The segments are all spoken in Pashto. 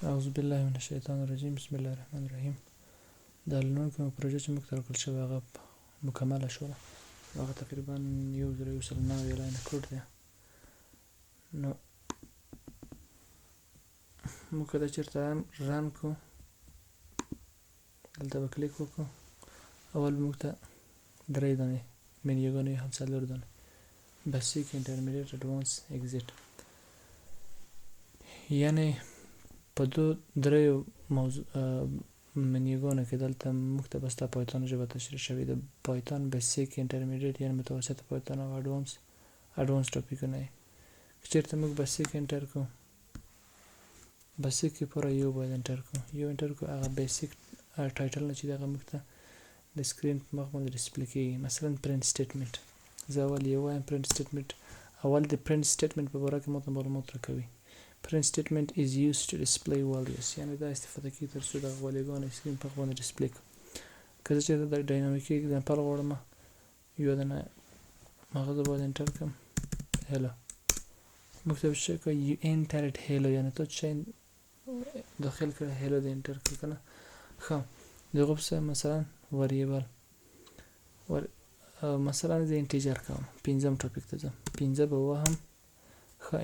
اعوذ بالله من الشیطان الرجیم بسم الله الرحمن الرحیم د لرونکو پروژه چې موږ ته ورکړل شوې هغه مکمله شوله هغه تقریبا 1199 لاین کوډ دی نو موږ کله چېرته رن کړو دلته به کلیک وکړو اول موږ ته درې دانې منیوګانې هم څلور دانې بیسیک انټرمیډیټ اډوانس اگزیټ یعنی په دریو منیوګانو کې دلته موږ ته بس د پایتون ژبه تشریح شوې ده پایتون بیسیک انټرمیډیټ یعنی متوسط پایتون او اډوانس ټاپکونه که چېرته موږ بیسیک انټر کړو بیسیک کې پوره یو باید انټر کړو هغه بیسیک ټایټل نه چې دغه موږ ته د سکرین په مخ باندې ډسپلی کېږي مثلا پرنټ سټیټمنټ زه اول یو وایم پرنټ سټیټمنټ اول د پرنټ سټیټمنټ په باره کې ماته معلومات راکوي print statement is used to display values یعنی دا استفاده کیږي تر څو د والیوګانو سکرین په باندې ډسپلی کړو که زه چېرته د ډاینامیکي اګزامپل غواړم یو دانه هغه زه باید انټر کړم هلو موږ ته وشي که یو انټرډ هلو یعنی تو چې داخل کړه هلو د انټر کړه کنه ښه دغه پسې مثلا وریبل مثلا زه انټیجر کوم پنځم ټاپک ته ځم پنځه به وهم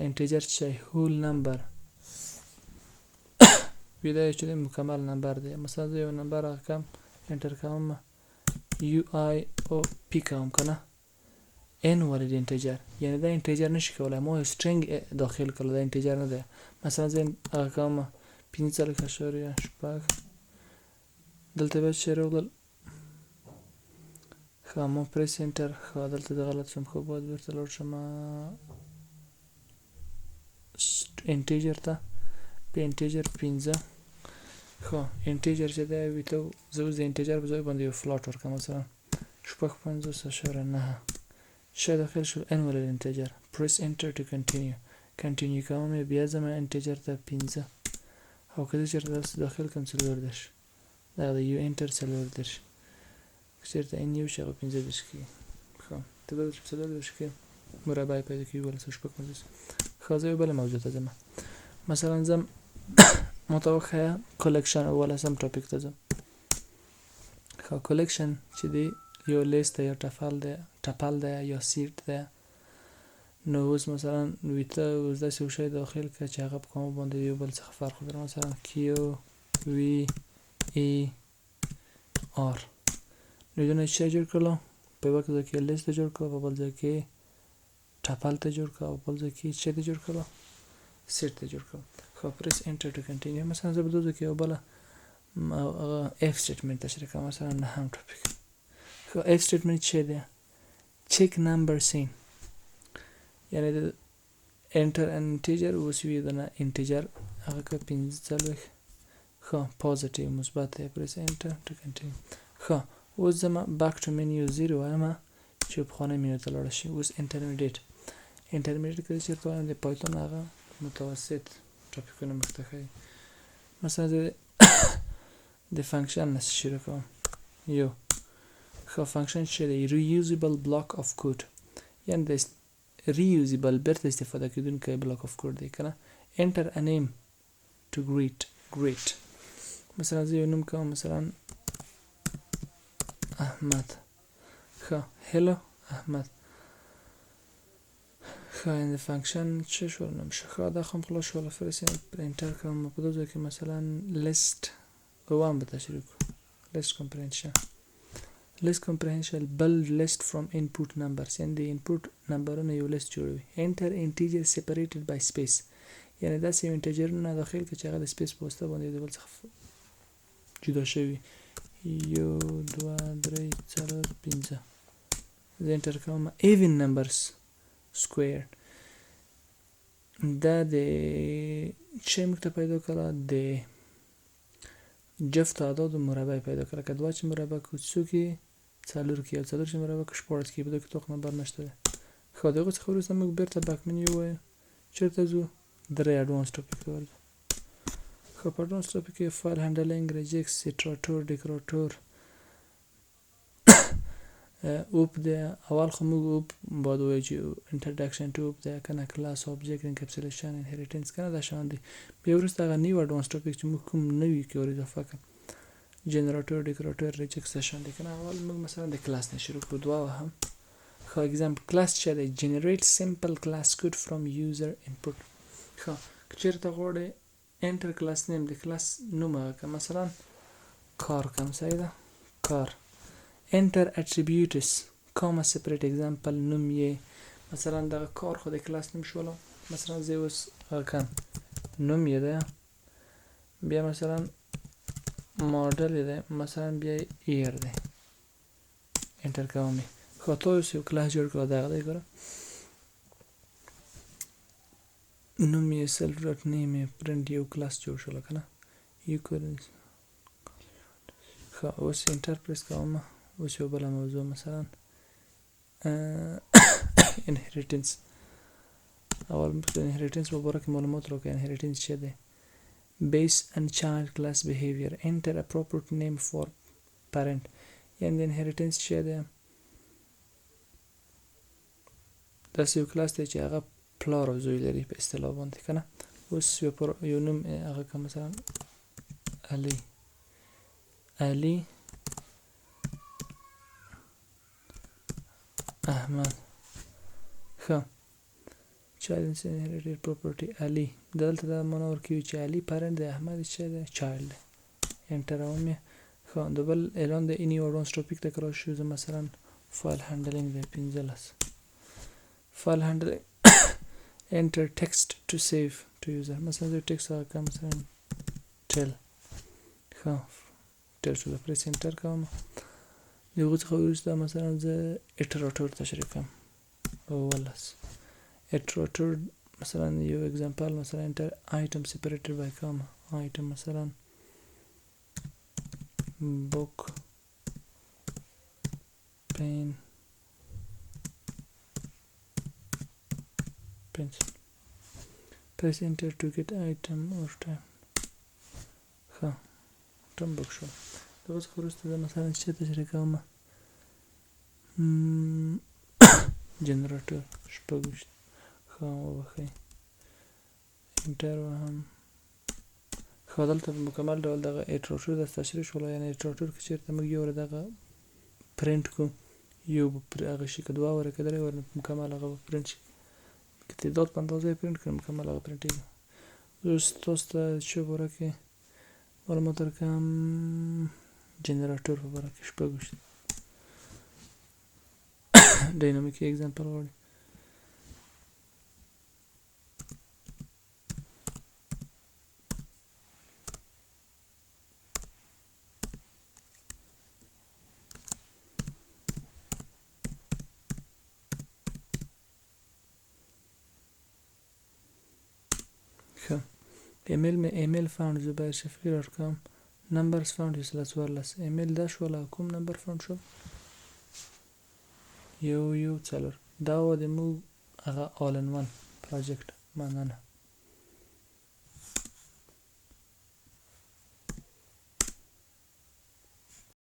انټیجر چې هول نمبر ویدا چې مکمل نمبر دی مثلا زه یو نمبر کوم انټر کوم یو آی او پی کوم کنه ان ولې انټیجر یعنی دا انټیجر نشي کولای مو سټرینګ داخل کړل دا انټیجر نه دی مثلا زه کوم 15.8 دلته به شروع خامو پریس انټر خو دلته د غلط شم خو باید ورته لور شم انټیجر ته په انټیجر 15 خو انټیجر چې دی وي ته زه د انټیجر په ځای باندې یو فلاټ ورکړم مثلا 50.9 شی داخل شو ان ولې انټیجر پریس انټر ټو کنټینیو کوم بیا زما انټیجر ته 15 او کله چې داخل کوم څلور درش دا د یو انټر څلور درش چېرته ان یو شی 15 درش کی خو ته به څلور درش کی مربع پیدا کیږي ولا څه شپږ مزه خازه بل موضوع ته ځم مثلا زم متوخه کلیکشن ولا سم ټاپک ته ځم خو کلیکشن چې دی یو لیست یا ټپل دی یا سیټ دی نو اوس مثلا ویته اوس داسې یو شی داخل کړه چې هغه په کوم باندې یو بل څخه فرق لري مثلا کیو وی ای آر نو دونه چې جوړ کړو په وخت کې لیست جوړ کړو په بل ځای کې ټپل ته جوړ کړو په بل ځای کې چې ته جوړ کړو سیټ ته جوړ کړو خو پریس انټر ټو کنټینیو مثلا زه به دوزه کې یو بل اف سټیټمنټ تشریح کوم مثلا نه هم ټاپک خو اف سټیټمنټ چې دی چیک نمبر سین یعنی د انټر انټیجر وسوي د انټیجر هغه که 15 خو پوزټیو مثبت دی پریس انټر ټو کنټینیو خو اوس زما باک ټو منیو 0 وایم چې په خانه مینو ته لاړ شي اوس انټرمیډیټ کې چیرته وایم د پایتون هغه متوسط ټاپکونه مختخي مثلا د فانکشن نه شروع کوم یو خو فانکشن چې دی reusable block of code یعنی د reusable برته استفاده کیدونکی block of code دی کنه enter a name to greet مثلا زه یو نوم کوم مثلا احمد خو hello احمد خو in the function چه شو نمیشه خو دا خم خلاص شو فرس انټر کوم په دوزه کې مثلا list وان به تشریح list comprehension build list from input numbers یعنی د input نمبرونه یو لیست جوړوي enter integer separated by space یعنی دا سیم انټیجر نه داخل کې چې هغه د سپیس په واسطه باندې د بل څخه جدا شوی یو 2 3 4 5 زه انټر کوم even numbers squared دا د چې موږ ته پیدا کړه د جفت اعداد مربع پیدا کړه که دوه چې مربع کوڅو کې څلور کې او څلور چې مربع کې شپږ کې په دغه توګه نمبر نشته خو دغه څه خبره سم موږ بیرته باک منیو وای چیرته زو درې اډوانس ټاپک ورته خو په اډوانس ټاپک کې فایل هندلینګ ریجکټ سټراتور ډیکوراتور اوپ دی اول خو موږ اوپ باید ووایو چې انټرډکشن ټو اوپ دی کنه کلاس آبجیکټ انکپسولیشن انهریټنس کنه دا شان دي بیا وروسته هغه نیو اډوانس ټاپک چې موږ کوم نوي کې ور اضافه کړو جنراتور ډیکوراتور ریجکټ سشن دی کنه اول موږ مثلا د کلاس نه شروع کړو دوا هم خو اگزامپل کلاس چې دی جنریټ سمپل کلاس کوډ فرام یوزر انپوټ خو چیرته غواړئ انټر کلاس نیم د کلاس نوم هغه مثلا کار کوم صحیح ده کار enter attributes comma separate example نوم یې مثلا د کار خو د کلاس نوم شول مثلا زه اوس کم نوم یې ده بیا مثلا ماډل یې ده مثلا بیا ایر ده انټر کوم خو تاسو یو کلاس جوړ کړو دا غوډه ګوره نوم یې self dot name print یو کلاس جوړ شول کنه یو کړئ خو اوس انټر پریس کوم اوس یو بل موضوع مثلا inheritance اول په inheritance مبارک معلومات راکړي inheritance څه دی base and child class behavior enter appropriate name for parent یعنی inheritance څه دی دا یو کلاس دی چې هغه پلار او زوی لري په اصطلاح باندې کنه اوس یو نوم هغه کوم مثلا علی احمد خو child inherited property علی دلته دا منور کیو چې علی پرند د احمد چې د child انټر اومه خو د بل اعلان د اینی اورونس ټاپک تکرار شو مثلا فایل هندلینګ د 15 فایل هندلینګ enter text to save to user مثلا د ټکست هغه مثلا tell خو تر څو د پریس انټر کوم یو څه وروسته مثلا زه ایټراتور تشریح کوم ولس ایټراتور مثلا یو اگزامپل مثلا انټر item separated by comma item مثلا book pen pencil press enter to get item or time ها تم book شو اوس خروسته ده مثلا چې تشریح کوم جنراتور شپږ خو وخی انټر هم خو دلته مکمل ډول دغه ایټراتور د تشریح شول یعنی ایټراتور کې چیرته موږ یو دغه پرینټ کو یو هغه شي کدوا ورکه درې ور مکمل هغه پرینټ شي کته دوت 15 پرینټ کړم مکمل هغه پرینټ اوس تاسو چې ورکه معلومات رقم جنراتور په برکه شپږ داینامیک اگزامپل غواړي ښه ایمیل فاوند زبیر شفیق ارقام numbers found is ورلس ایمیل دا شو لا کوم نمبر فاوند شو یو څلور دا و د مو هغه all in one project مننه